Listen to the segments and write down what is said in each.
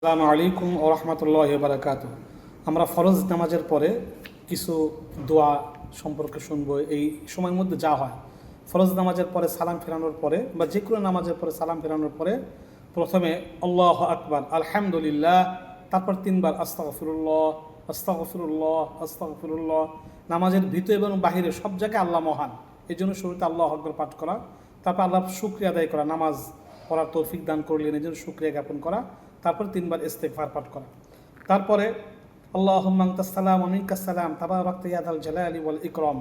আসসালামু আলাইকুম ওয়া রাহমাতুল্লাহি ওয়া বারাকাতুহু। আমরা ফরজ নামাজের পরে কিছু দোয়া সম্পর্কে শুনবো। এই সময়ের মধ্যে যা হয়, ফরজ নামাজের পরে সালাম ফেরানোর পরে বা যে কোনো নামাজের পরে সালাম ফেরানোর পরে প্রথমে আল্লাহু আকবার, আলহামদুলিল্লাহ, তারপর তিনবার আস্তাগফিরুল্লাহ, আস্তাগফিরুল্লাহ, আস্তাগফিরুল্লাহ। নামাজের ভিতরে এবং বাহিরে সব জায়গায় আল্লাহ মহান, এই জন্য শুরুতে আল্লাহু আকবার পাঠ করা, তারপর আল্লাহ শুকরিয়া আদায় করা, নামাজ পড়ার তৌফিক দান করলেন এই জন্য শুকরিয়া জ্ঞাপন করা, তারপর তিনবার ইস্তেগফার পাঠ করা। তারপরে আল্লাহুম্মা আনতাস সালাম ওয়া মিনকাস সালাম তাবারাকতা ইয়া যাল জালালি ওয়াল ইকরাম।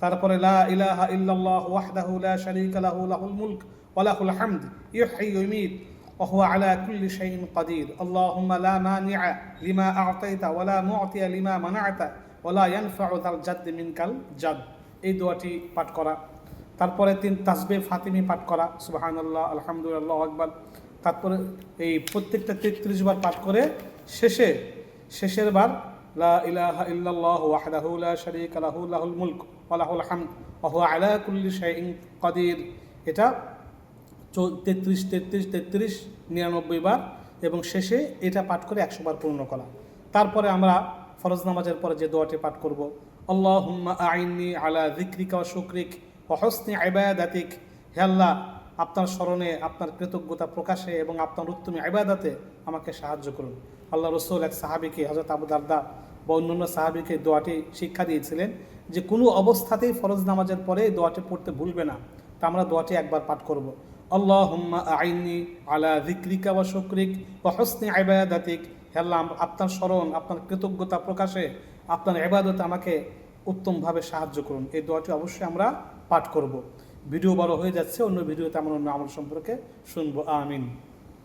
তারপরে লা ইলাহা ইল্লাল্লাহ ওয়াহদাহু লা শারীকা লাহু লাহুল মুলক ওয়া লাহুল হামদ ইউহয়ি ওয়া ইউমীত ওয়া হুয়া আলা কুল্লি শাইইন কাদির। আল্লাহুম্মা লা মানিআ লিমা আ'তাইতা ওয়া লা মু'তিয়া লিমা মানা'তা ওয়া লা ইয়ানফা'ু যাল জাদ্দি মিনকাল জাদ। এই দোয়াটি পাঠ করা। তারপরে তিন তাসবিহ ফাতিমি পাঠ করা, সুবহানাল্লাহ, আলহামদুলিল্লাহ, আল্লাহু আকবার। তারপরে এই প্রত্যেকটা 33 বার পাঠ করে শেষের বার লা ইলাহা ইল্লাল্লাহু ওয়াহদাহু লা শারীকা লাহু লাহুল মুলক ওয়া লাহুল হামদ ওয়া হুয়া আলা কুল্লি শাইইন কাদির। এটা 33 33 33 99 বার এবং শেষে এটা পাঠ করে 100 বার পূর্ণ করা। তারপরে আমরা ফরজ নামাজের পরে যে দোয়াটি পাঠ করব, আল্লাহুম্মা আইন্নি আলা যিকরিকা ওয়া শুকরিক ওয়া হুসনি ইবাদাতিক। হে আল্লাহ, আপনার স্মরণে, আপনার কৃতজ্ঞতা প্রকাশে এবং আপনার উত্তম ইবাদতে আমাকে সাহায্য করুন। আল্লাহ রসুল এক সাহাবীকে, হযরত আবু দারদা বা অন্যান্য সাহাবীকে দোয়াটি শিক্ষা দিয়েছিলেন যে কোনো অবস্থাতেই ফরজ নামাজের পরে এই দোয়াটি পড়তে ভুলবে না। তা আমরা দোয়াটি একবার পাঠ করব, আল্লাহুম্মা আইন্নি আলা যিকরিকা ওয়া শুকরিক ওয়া হুসনি ইবাদাতিক। হে আল্লাহ, আপনার স্মরণ, আপনার কৃতজ্ঞতা প্রকাশে, আপনার ইবাদতে আমাকে উত্তমভাবে সাহায্য করুন। এই দোয়াটি অবশ্যই আমরা পাঠ করব। ভিডিও বড় হয়ে যাচ্ছে, অন্য ভিডিওতে আমরা অন্য আমল সম্পর্কে শুনবো। আমিন।